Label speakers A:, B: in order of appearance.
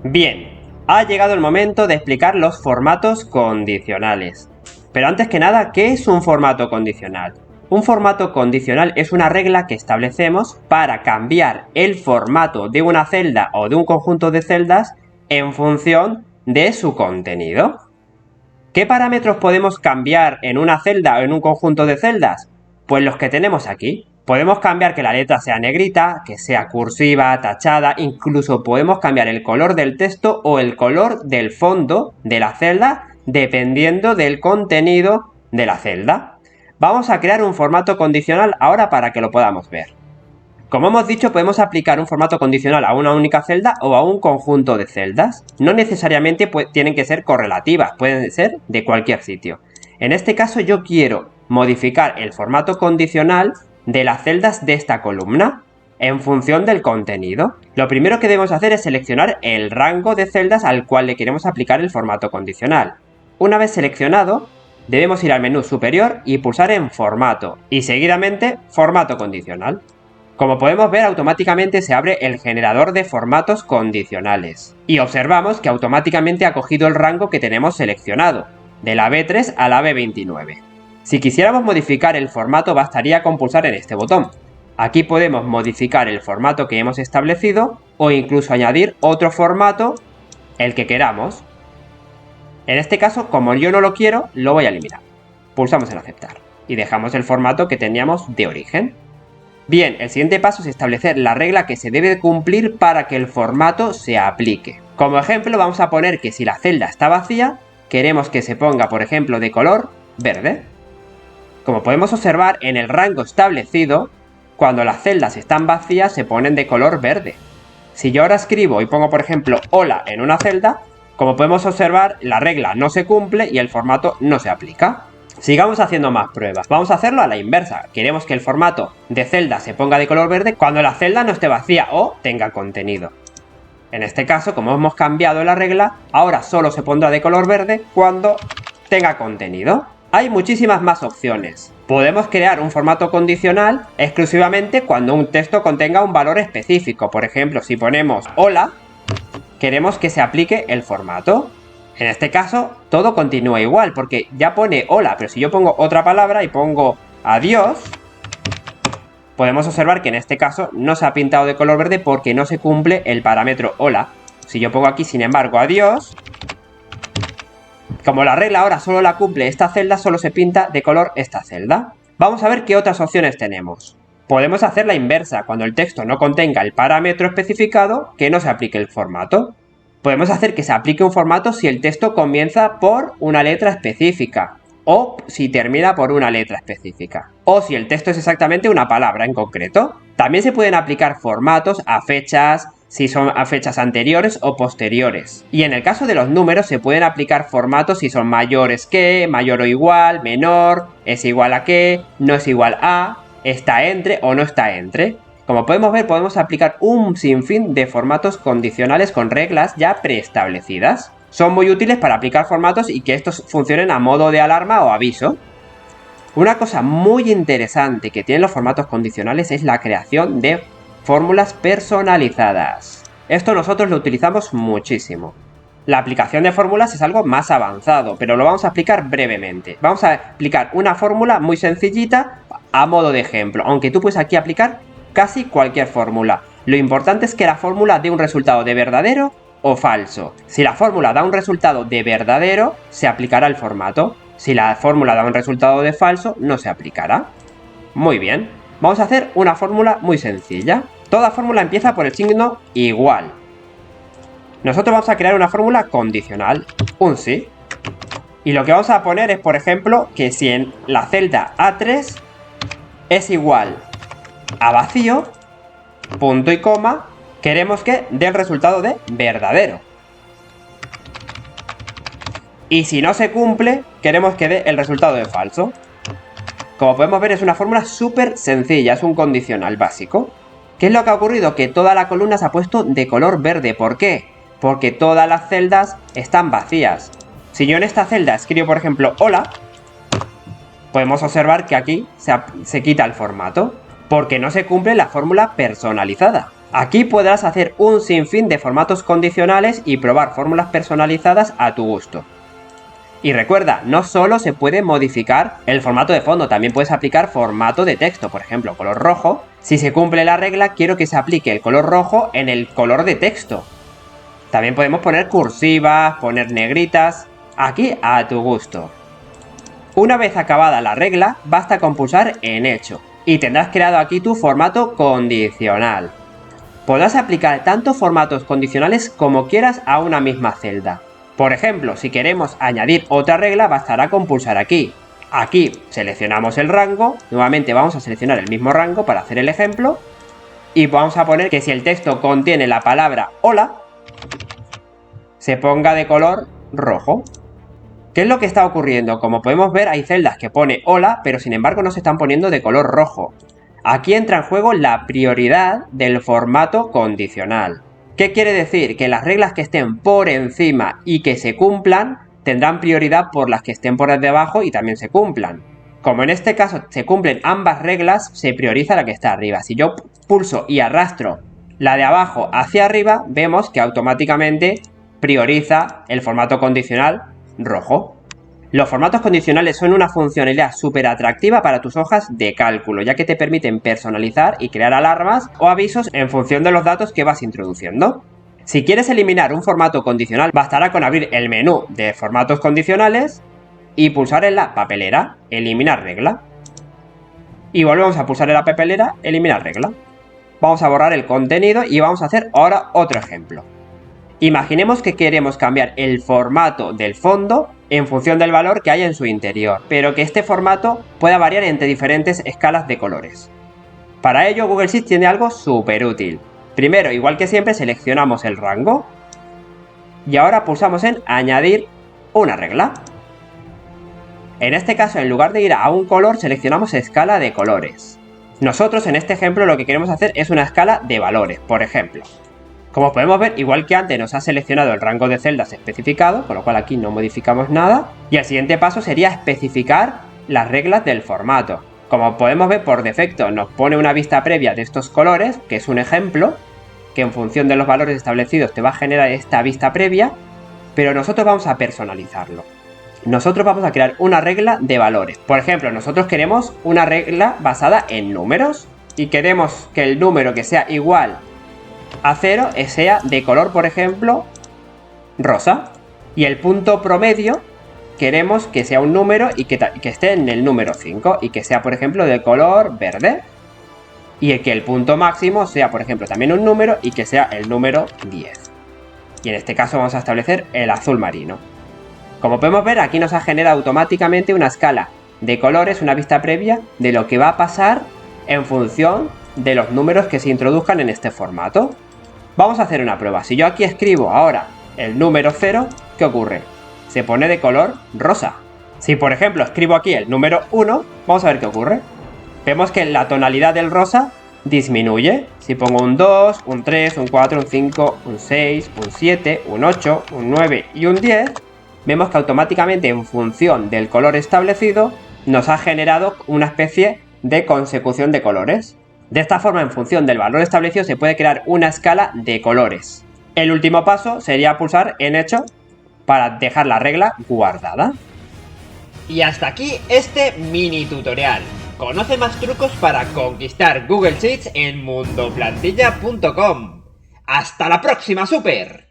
A: Bien, ha llegado el momento de explicar los formatos condicionales. Pero antes que nada, ¿qué es un formato condicional? Un formato condicional es una regla que establecemos para cambiar el formato de una celda o de un conjunto de celdas en función de su contenido. ¿Qué parámetros podemos cambiar en una celda o en un conjunto de celdas? Pues los que tenemos aquí. Podemos cambiar que la letra sea negrita, que sea cursiva, tachada, incluso podemos cambiar el color del texto o el color del fondo de la celda dependiendo del contenido de la celda. Vamos a crear un formato condicional ahora para que lo podamos ver. Como hemos dicho, podemos aplicar un formato condicional a una única celda o a un conjunto de celdas. No necesariamente tienen que ser correlativas, pueden ser de cualquier sitio. En este caso yo quiero modificar el formato condicional de las celdas de esta columna en función del contenido. Lo primero que debemos hacer es seleccionar el rango de celdas al cual le queremos aplicar el formato condicional. Una vez seleccionado, debemos ir al menú superior y pulsar en Formato y seguidamente Formato condicional. Como podemos ver, automáticamente se abre el generador de formatos condicionales. Y observamos que automáticamente ha cogido el rango que tenemos seleccionado, de la B3 a la B29. Si quisiéramos modificar el formato, bastaría con pulsar en este botón. Aquí podemos modificar el formato que hemos establecido o incluso añadir otro formato, el que queramos. En este caso, como yo no lo quiero, lo voy a eliminar. Pulsamos en Aceptar y dejamos el formato que teníamos de origen. Bien, el siguiente paso es establecer la regla que se debe cumplir para que el formato se aplique. Como ejemplo, vamos a poner que si la celda está vacía, queremos que se ponga, por ejemplo, de color verde. Como podemos observar, en el rango establecido, cuando las celdas están vacías se ponen de color verde. Si yo ahora escribo y pongo, por ejemplo, hola en una celda, como podemos observar, la regla no se cumple y el formato no se aplica. Sigamos haciendo más pruebas. Vamos a hacerlo a la inversa. Queremos que el formato de celda se ponga de color verde cuando la celda no esté vacía o tenga contenido. En este caso, como hemos cambiado la regla, ahora solo se pondrá de color verde cuando tenga contenido. Hay muchísimas más opciones. Podemos crear un formato condicional exclusivamente cuando un texto contenga un valor específico. Por ejemplo, si ponemos hola, queremos que se aplique el formato. En este caso, todo continúa igual, porque ya pone hola, pero si yo pongo otra palabra y pongo adiós, podemos observar que en este caso no se ha pintado de color verde porque no se cumple el parámetro hola. Si yo pongo aquí, sin embargo, adiós, como la regla ahora solo la cumple esta celda, solo se pinta de color esta celda. Vamos a ver qué otras opciones tenemos. Podemos hacer la inversa, cuando el texto no contenga el parámetro especificado, que no se aplique el formato. Podemos hacer que se aplique un formato si el texto comienza por una letra específica o si termina por una letra específica o si el texto es exactamente una palabra en concreto. También se pueden aplicar formatos a fechas, si son a fechas anteriores o posteriores. Y en el caso de los números se pueden aplicar formatos si son mayores que, mayor o igual, menor, es igual a que, no es igual a, está entre o no está entre. Como podemos ver, podemos aplicar un sinfín de formatos condicionales con reglas ya preestablecidas. Son muy útiles para aplicar formatos y que estos funcionen a modo de alarma o aviso. Una cosa muy interesante que tienen los formatos condicionales es la creación de fórmulas personalizadas. Esto nosotros lo utilizamos muchísimo. La aplicación de fórmulas es algo más avanzado, pero lo vamos a explicar brevemente. Vamos a explicar una fórmula muy sencillita a modo de ejemplo, aunque tú puedes aquí aplicar casi cualquier fórmula. Lo importante es que la fórmula dé un resultado de verdadero o falso. Si la fórmula da un resultado de verdadero, se aplicará el formato. Si la fórmula da un resultado de falso, no se aplicará. Muy bien, vamos a hacer una fórmula muy sencilla. Toda fórmula empieza por el signo igual. Nosotros vamos a crear una fórmula condicional, un sí. Y lo que vamos a poner es, por ejemplo, que si en la celda A3 es igual a vacío, punto y coma, queremos que dé el resultado de verdadero. Y si no se cumple, queremos que dé el resultado de falso. Como podemos ver, es una fórmula súper sencilla, es un condicional básico. ¿Qué es lo que ha ocurrido? Que toda la columna se ha puesto de color verde. ¿Por qué? Porque todas las celdas están vacías. Si yo en esta celda escribo, por ejemplo, hola, podemos observar que aquí se quita el formato, porque no se cumple la fórmula personalizada. Aquí podrás hacer un sinfín de formatos condicionales y probar fórmulas personalizadas a tu gusto. Y recuerda, no solo se puede modificar el formato de fondo, también puedes aplicar formato de texto, por ejemplo, color rojo. Si se cumple la regla, quiero que se aplique el color rojo en el color de texto. También podemos poner cursivas, poner negritas, aquí a tu gusto. Una vez acabada la regla, basta con pulsar en Hecho y tendrás creado aquí tu formato condicional. Podrás aplicar tantos formatos condicionales como quieras a una misma celda. Por ejemplo, si queremos añadir otra regla, bastará con pulsar aquí. Aquí seleccionamos el rango, nuevamente vamos a seleccionar el mismo rango para hacer el ejemplo, y vamos a poner que si el texto contiene la palabra hola, se ponga de color rojo. ¿Qué es lo que está ocurriendo? Como podemos ver, hay celdas que pone hola, pero sin embargo no se están poniendo de color rojo. Aquí entra en juego la prioridad del formato condicional. ¿Qué quiere decir? Que las reglas que estén por encima y que se cumplan tendrán prioridad por las que estén por debajo y también se cumplan. Como en este caso se cumplen ambas reglas, se prioriza la que está arriba. Si yo pulso y arrastro la de abajo hacia arriba, vemos que automáticamente prioriza el formato condicional rojo. Los formatos condicionales son una funcionalidad súper atractiva para tus hojas de cálculo, ya que te permiten personalizar y crear alarmas o avisos en función de los datos que vas introduciendo. Si quieres eliminar un formato condicional, bastará con abrir el menú de formatos condicionales y pulsar en la papelera, eliminar regla. Y volvemos a pulsar en la papelera, eliminar regla. Vamos a borrar el contenido y vamos a hacer ahora otro ejemplo. Imaginemos que queremos cambiar el formato del fondo en función del valor que hay en su interior, pero que este formato pueda variar entre diferentes escalas de colores. Para ello, Google Sheets tiene algo súper útil. Primero, igual que siempre, seleccionamos el rango y ahora pulsamos en añadir una regla. En este caso, en lugar de ir a un color, seleccionamos escala de colores. Nosotros en este ejemplo lo que queremos hacer es una escala de valores, por ejemplo. Como podemos ver, igual que antes nos ha seleccionado el rango de celdas especificado, con lo cual aquí no modificamos nada. Y el siguiente paso sería especificar las reglas del formato. Como podemos ver, por defecto nos pone una vista previa de estos colores, que es un ejemplo, que en función de los valores establecidos te va a generar esta vista previa, pero nosotros vamos a personalizarlo. Nosotros vamos a crear una regla de valores. Por ejemplo, nosotros queremos una regla basada en números y queremos que el número que sea igual a 0 sea de color, por ejemplo, rosa. Y el punto promedio queremos que sea un número y que esté en el número 5 y que sea, por ejemplo, de color verde. Y que el punto máximo sea, por ejemplo, también un número y que sea el número 10. Y en este caso vamos a establecer el azul marino. Como podemos ver, aquí nos ha generado automáticamente una escala de colores, una vista previa de lo que va a pasar en función de los números que se introduzcan en este formato. Vamos a hacer una prueba. Si yo aquí escribo ahora el número 0, ¿qué ocurre? Se pone de color rosa. Si por ejemplo escribo aquí el número 1, vamos a ver qué ocurre. Vemos que la tonalidad del rosa disminuye. Si pongo un 2, un 3, un 4, un 5, un 6, un 7, un 8, un 9 y un 10, vemos que automáticamente en función del color establecido nos ha generado una especie de consecución de colores. De esta forma, en función del valor establecido, se puede crear una escala de colores. El último paso sería pulsar en Hecho para dejar la regla guardada.
B: Y hasta aquí este mini tutorial. Conoce más trucos para conquistar Google Sheets en mundoplantilla.com. ¡Hasta la próxima, super!